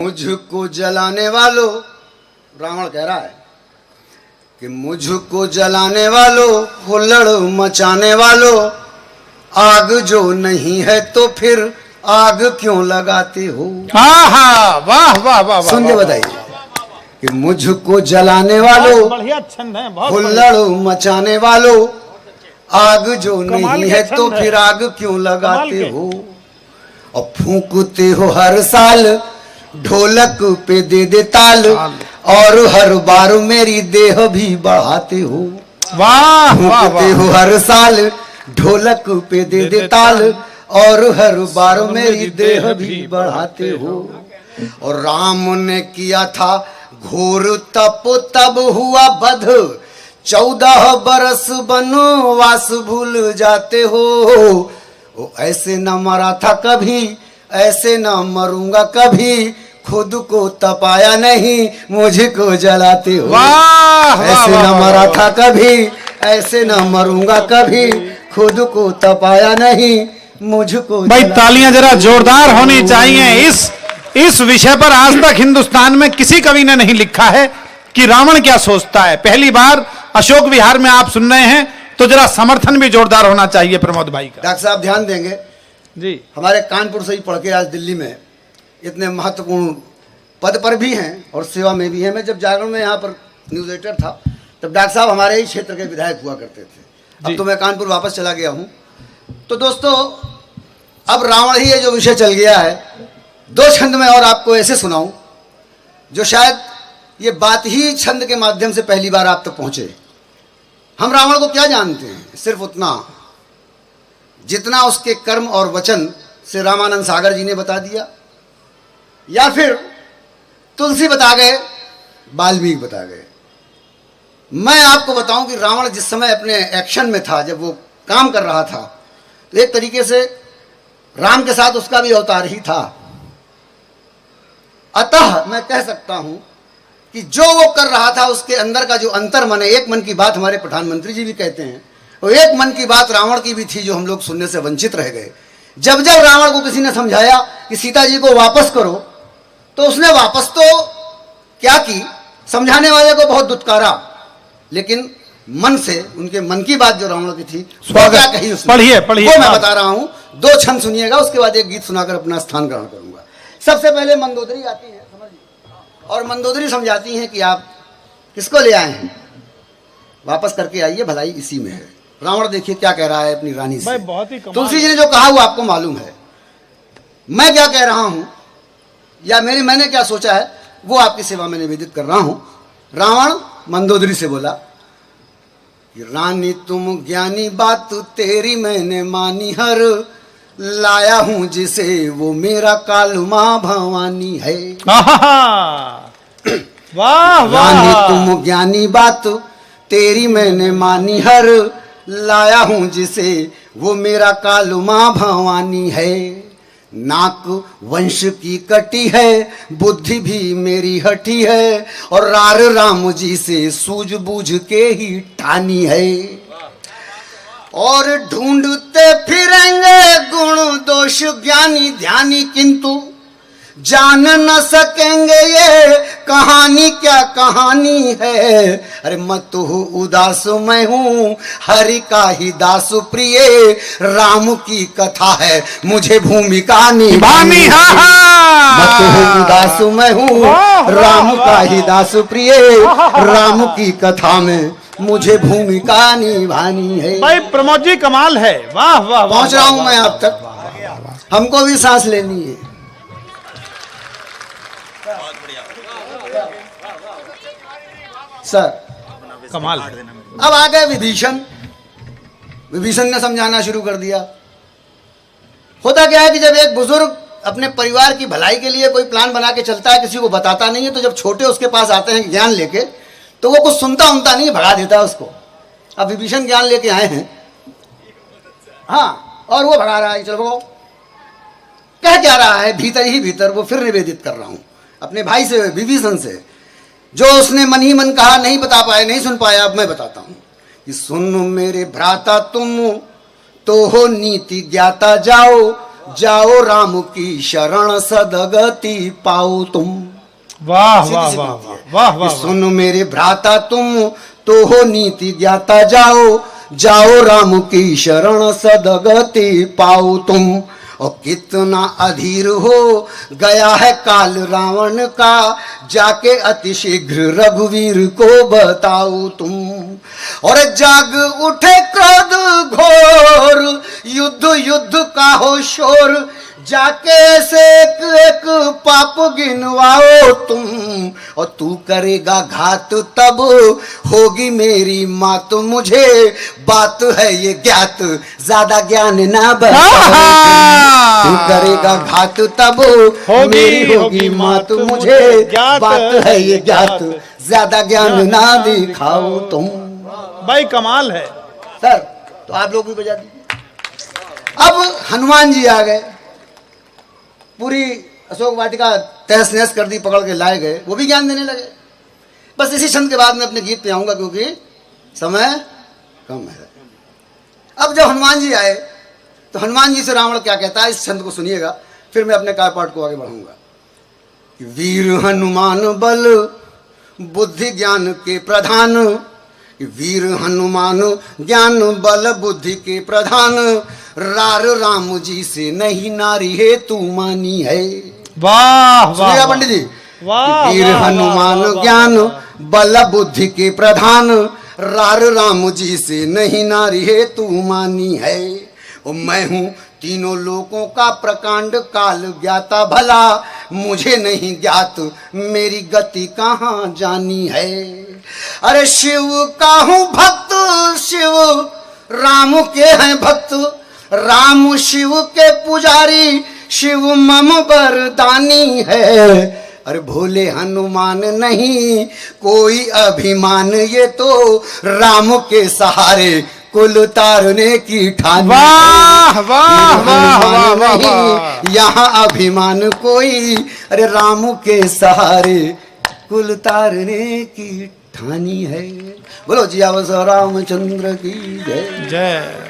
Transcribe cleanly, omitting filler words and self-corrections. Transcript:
मुझको जलाने वालों, रावण कह रहा है कि मुझको जलाने वालों, हुल्लड़ मचाने वालों, आग जो नहीं है तो फिर आग क्यों लगाते हो। वाह वाह वाह वाह, सुन के बताइए कि मुझको जलाने वालों, बढ़िया छंद है, बहुत हुल्लड़ मचाने वालों, आग जो नहीं है तो फिर आग क्यों लगाते हो। और फूंकते हो हर साल ढोलक पे दे दे ताल, और हर बार मेरी देह भी बढ़ाते हो। वाह वाह फूंकते हो हर साल ढोलक पे दे दे ताल, और हर बार मेरी देह भी बढ़ाते हो। और राम ने किया था घोर तप, तब हुआ बध, 14 बरस वनवास भूल जाते हो। वो ऐसे न मरा था कभी, ऐसे न मरूंगा कभी, खुद को तपाया नहीं मुझको जलाते हो। वाह ऐसे न मरा था कभी, ऐसे न मरूंगा कभी, खुद को तपाया नहीं मुझको। भाई तालियां जरा जोरदार होनी चाहिए। इस विषय पर आज तक हिंदुस्तान में किसी कवि ने नहीं लिखा है कि रावण क्या सोचता है। पहली बार अशोक विहार में आप सुन रहे हैं, तो जरा समर्थन भी जोरदार होना चाहिए प्रमोद भाई का। डॉक्टर साहब ध्यान देंगे जी, हमारे कानपुर से ही पढ़ के आज दिल्ली में इतने महत्वपूर्ण पद पर भी हैं और सेवा में भी हैं। मैं जब जागरण में यहाँ पर न्यूज एडिटर था तब डॉक्टर साहब हमारे ही क्षेत्र के विधायक हुआ करते थे। अब तो मैं कानपुर वापस चला गया हूँ। तो दोस्तों अब रावण ही ये जो विषय चल गया है, 2 छंद में और आपको ऐसे सुनाऊं जो शायद ये बात ही छंद के माध्यम से पहली बार आप तक पहुंचे। हम रावण को क्या जानते हैं? सिर्फ उतना जितना उसके कर्म और वचन से रामानंद सागर जी ने बता दिया, या फिर तुलसी बता गए, वाल्मीकि बता गए। मैं आपको बताऊं कि रावण जिस समय अपने एक्शन में था, जब वो काम कर रहा था, तो एक तरीके से राम के साथ उसका भी अवतार ही था। अतः मैं कह सकता हूं कि जो वो कर रहा था उसके अंदर का जो अंतर मन है, एक मन की बात हमारे प्रधानमंत्री जी भी कहते हैं, और एक मन की बात रावण की भी थी जो हम लोग सुनने से वंचित रह गए। जब जब रावण को किसी ने समझाया कि सीता जी को वापस करो, तो उसने वापस तो क्या की, समझाने वाले को बहुत दुत्कारा, लेकिन मन से उनके मन की बात जो रावण की थी क्या कही उसने, पढ़िए वो मैं बता रहा हूं। 2 छंद सुनिएगा, उसके बाद एक गीत सुनाकर अपना स्थान ग्रहण करूंगा। सबसे पहले मंदोदरी आती है, और मंदोदरी समझाती हैं कि आप किसको ले आए हैं, वापस करके आइए, भलाई इसी में है। रावण देखिए क्या कह रहा है अपनी रानी से। बहुत ही तुलसी जी ने जो कहा वो आपको मालूम है। मैं क्या कह रहा हूं या मैंने क्या सोचा है वो आपकी सेवा में निवेदित कर रहा हूं। रावण मंदोदरी से बोला कि रानी तुम ज्ञानी बात तेरी मैंने मानी, हर लाया हूं जिसे वो मेरा कालमा भवानी है। वाह रानी तुम ज्ञानी बात तेरी मैंने मानी, हर लाया हूं जिसे वो मेरा कालमा भवानी है। नाक वंश की कटी है, बुद्धि भी मेरी हटी है, और रार राम जी से सूझबूझ के ही ठानी है। और ढूंढते फिरेंगे गुण दोष ज्ञानी ध्यानी, किंतु जान न सकेंगे ये कहानी क्या कहानी है। अरे मत हो उदास मैं हूँ हरि का ही दास प्रिय, राम की कथा है मुझे भूमिका निभानी। मत हो उदास मैं हूँ राम का ही दास प्रिय, राम की कथा में मुझे भूमिका निभानी है। भाई प्रमोद जी कमाल है, वाह वाह। पहुंच रहा हूं मैं आप तक, हमको भी सांस लेनी है। सर कमाल। अब आ गए विभीषण। विभीषण ने समझाना शुरू कर दिया। होता क्या है कि जब एक बुजुर्ग अपने परिवार की भलाई के लिए कोई प्लान बना के चलता है, किसी को बताता नहीं है, तो जब छोटे उसके पास आते हैं ज्ञान लेके, तो वो कुछ सुनता उनता नहीं, भगा देता है उसको। अब विभीषण ज्ञान लेके आए हैं, हाँ, और वो भगा रहा है, चलो भगो। कह क्या रहा है भीतर ही भीतर, वो फिर निवेदित कर रहा हूं अपने भाई से, विभीषण से, जो उसने मन ही मन कहा, नहीं बता पाया, नहीं सुन पाया। अब मैं बताता हूं कि सुन मेरे भ्राता तुम तो हो नीति ज्ञाता, जाओ जाओ राम की शरण सदगति पाओ तुम। वाह सीधी वाह सी वाह बात है। वाह वाह वाह सुन मेरे भ्राता तुम तो हो नीति ज्ञाता, जाओ जाओ राम की शरण सदगति पाओ तुम। और कितना अधीर हो गया है काल रावण का, जाके अति शीघ्र रघुवीर को बताओ तुम। और जाग उठे क्रोध घोर, युद्ध युद्ध का हो शोर, जाके से एक एक पाप गिनवाओ तुम। और तू करेगा घात तब होगी मेरी मात, मुझे बात है ये ज्ञात ज्यादा ज्ञान ना बताओ। तू करेगा घात तब मेरी होगी मात, मुझे बात है ये ज्ञात ज्यादा ज्ञान ना दिखाओ तुम। भाई कमाल है सर, तो आप लोग भी बजा दीजिए। अब हनुमान जी आ गए, पूरी अशोक वाटिका तहस नहस कर दी, पकड़ के लाए गए, वो भी ज्ञान देने लगे। बस इसी छंद के बाद मैं अपने गीत पे आऊंगा क्योंकि समय कम है। अब जब हनुमान जी आए तो हनुमान जी से रावण क्या कहता है, इस छंद को सुनिएगा, फिर मैं अपने काय पाठ को आगे बढ़ाऊंगा। वीर हनुमान बल बुद्धि ज्ञान के प्रधान, वीर हनुमान ज्ञान बल बुद्धि के प्रधान, रार राम जी से नहीं नारी है तू मानी है। वाह सुनिएगा वाह पंडित जी। वाह वीर वाह, हनुमान वाह, वाह, ज्ञान वाह। बल बुद्धि के प्रधान, रार राम जी से नहीं नारी है तू मानी है। और मैं हूँ तीनों लोकों का प्रकांड काल ज्ञाता, भला मुझे नहीं ज्ञात मेरी गति कहाँ जानी है। अरे शिव का हूँ भक्त, शिव राम के हैं भक्त, राम शिव के पुजारी, शिव मम वरदानी है। अरे भोले हनुमान नहीं कोई अभिमान, ये तो राम के सहारे कुल तारने की ठानी। वाह वाह वाह वाह वाह नहीं वाह। यहाँ अभिमान कोई, अरे राम के सहारे कुल तारने की ठानी है। बोलो जियावर रामचंद्र की जय। जय।